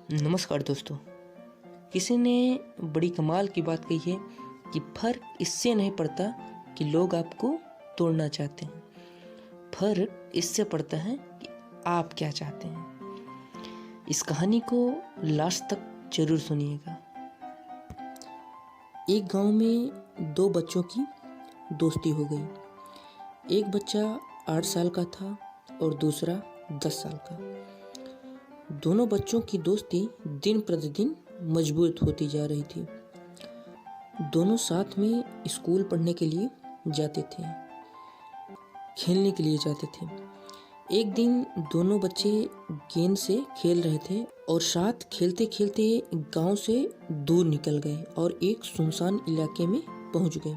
नमस्कार दोस्तों। किसी ने बड़ी कमाल की बात कही है कि फर्क इससे नहीं पड़ता कि लोग आपको तोड़ना चाहते हैं, फर्क इससे पड़ता है कि आप क्या चाहते हैं। इस कहानी को लास्ट तक जरूर सुनिएगा। एक गांव में दो बच्चों की दोस्ती हो गई। एक बच्चा 8 साल का था और दूसरा 10 साल का। दोनों बच्चों की दोस्ती दिन प्रतिदिन मजबूत होती जा रही थी। दोनों साथ में स्कूल पढ़ने के लिए जाते थे, खेलने के लिए जाते थे। एक दिन दोनों बच्चे गेंद से खेल रहे थे और साथ खेलते खेलते गांव से दूर निकल गए और एक सुनसान इलाके में पहुंच गए।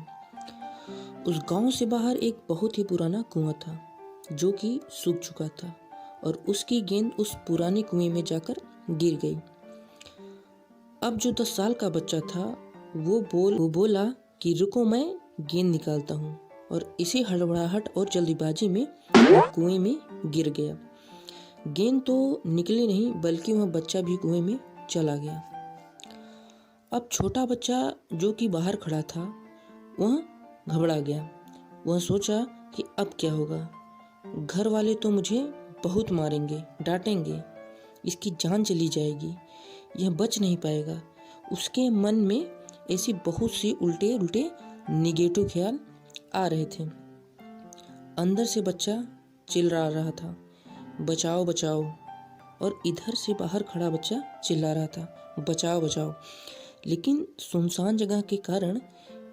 उस गांव से बाहर एक बहुत ही पुराना कुआं था जो कि सूख चुका था और उसकी गेंद उस पुराने कुएं में जाकर गिर गई। अब जो 10 साल का बच्चा था वो बोला कि रुको, मैं गेंद निकालता हूँ, और इसी हड़बड़ाहट और जल्दीबाजी में वो कुएं में गिर गया। गेंद तो निकली नहीं बल्कि वह बच्चा भी कुएं में चला गया। अब छोटा बच्चा जो कि बाहर खड़ा था वह घबरा गया। वह सोचा कि अब क्या होगा, घर वाले तो मुझे बहुत मारेंगे, डांटेंगे, इसकी जान चली जाएगी, यह बच नहीं पाएगा। उसके मन में ऐसी बहुत सी उल्टे उल्टे निगेटिव ख्याल आ रहे थे। अंदर से बच्चा चिल्ला रहा था, बचाओ बचाओ, और इधर से बाहर खड़ा बच्चा चिल्ला रहा था, बचाओ बचाओ। लेकिन सुनसान जगह के कारण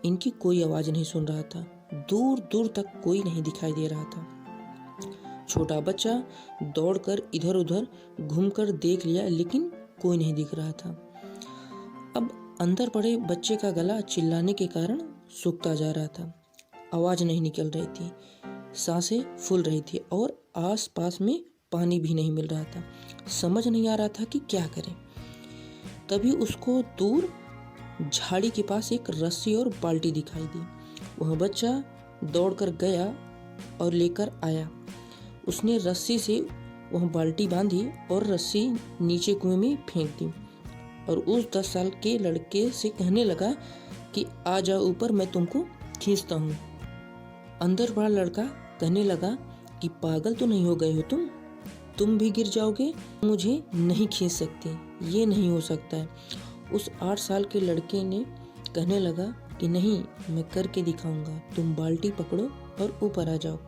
इनकी कोई आवाज़ नहीं सुन रहा था। दूर दूर तक कोई नहीं दिखाई दे रहा था। छोटा बच्चा दौड़कर इधर उधर घूमकर देख लिया लेकिन कोई नहीं दिख रहा था। अब अंदर पड़े बच्चे का गला चिल्लाने के कारण सूखता जा रहा था। आवाज़ नहीं निकल रही थी, सांसें फूल रही थी और आसपास में पानी भी नहीं मिल रहा था। समझ नहीं आ रहा था कि क्या करें। तभी उसको दूर झाड़ी के पास एक रस्सी और बाल्टी दिखाई दी। वह बच्चा दौड़कर गया और लेकर आया। उसने रस्सी से वह बाल्टी बांधी और रस्सी नीचे कुएं में फेंक दी और उस 10 साल के लड़के से कहने लगा कि आ जाओ ऊपर, मैं तुमको खींचता हूँ। अंदर बड़ा लड़का कहने लगा कि पागल तो नहीं हो गए हो तुम भी गिर जाओगे, मुझे नहीं खींच सकते, ये नहीं हो सकता है। उस 8 साल के लड़के ने कहने लगा कि नहीं, मैं करके दिखाऊंगा, तुम बाल्टी पकड़ो और ऊपर आ जाओ।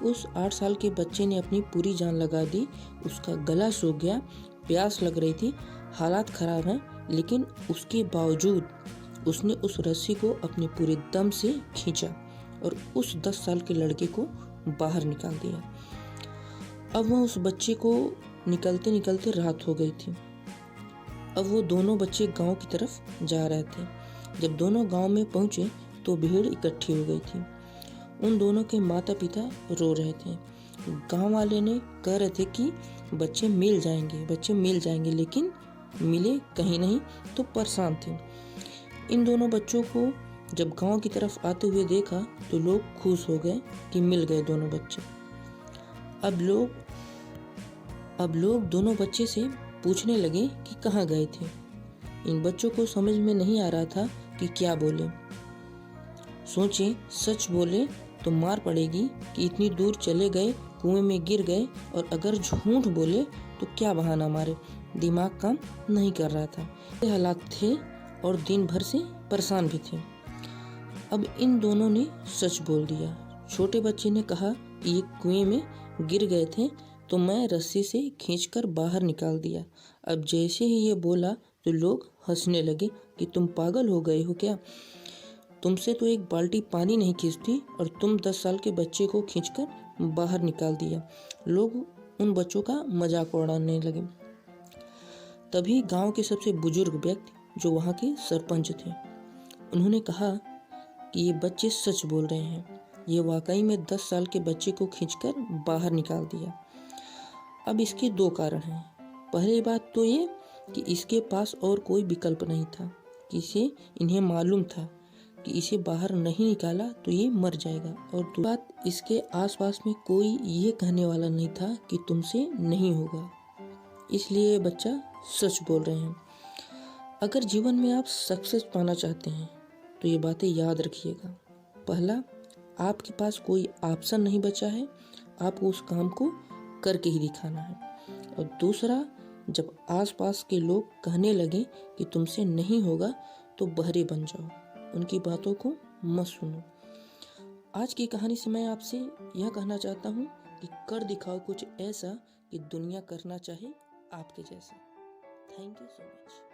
उस 8 साल के बच्चे ने अपनी पूरी जान लगा दी। उसका गला सूख गया, प्यास लग रही थी, हालात खराब हैं, लेकिन उसके बावजूद उसने उस रस्सी को अपने पूरे दम से खींचा और उस 10 साल के लड़के को बाहर निकाल दिया। अब वह उस बच्चे को निकलते निकलते रात हो गई थी। अब वो दोनों बच्चे गांव की तरफ जा रहे थे। जब दोनों गांव में पहुंचे तो भीड़ इकट्ठी हो गई थी। उन दोनों के माता पिता रो रहे थे। गांव वाले ने कह रहे थे कि बच्चे मिल जाएंगे, लेकिन मिले कहीं नहीं, तो परेशान थे। इन दोनों बच्चों को जब गांव की तरफ आते हुए देखा तो लोग खुश हो गए कि मिल गए दोनों बच्चे। अब लोग दोनों बच्चे से पूछने लगे कि कहाँ गए थे। इन बच्चों को समझ में नहीं आ रहा था कि क्या बोले। सोचे सच बोले तो मार पड़ेगी कि इतनी दूर चले गए, कुएं में गिर गए, और अगर झूठ बोले तो क्या बहाना मारे। दिमाग काम नहीं कर रहा था। ये हालात थे और दिन भर से परेशान भी थे। अब इन दोनों ने सच बोल दिया। छोटे बच्चे ने कहा कि ये कुएं में गिर गए थे तो मैं रस्सी से खींचकर बाहर निकाल दिया। अब जैसे ही ये बोला तो लोग हंसने लगे कि तुम पागल हो गए हो क्या, तुमसे तो एक बाल्टी पानी नहीं खींचती और तुम 10 साल के बच्चे को खींचकर बाहर निकाल दिया। लोग उन बच्चों का मजाक उड़ाने लगे। तभी गांव के सबसे बुजुर्ग व्यक्ति जो वहां के सरपंच थे, उन्होंने कहा कि ये बच्चे सच बोल रहे हैं, ये वाकई में 10 साल के बच्चे को खींचकर बाहर निकाल दिया। अब इसके 2 कारण हैं। पहली बात तो ये कि इसके पास और कोई विकल्प नहीं था, कि इन्हें मालूम था कि इसे बाहर नहीं निकाला तो ये मर जाएगा, और दूसरी बात, इसके आसपास में कोई ये कहने वाला नहीं था कि तुमसे नहीं होगा, इसलिए बच्चा सच बोल रहे हैं। अगर जीवन में आप सक्सेस पाना चाहते हैं तो ये बातें याद रखिएगा। पहला, आपके पास कोई ऑप्शन नहीं बचा है, आपको उस काम को करके ही दिखाना है। और दूसरा, जब आसपास के लोग कहने लगे कि तुमसे नहीं होगा तो बहरे बन जाओ, उनकी बातों को मत सुनो। आज की कहानी से मैं आपसे यह कहना चाहता हूँ कि कर दिखाओ कुछ ऐसा कि दुनिया करना चाहे आपके जैसा। Thank you so much.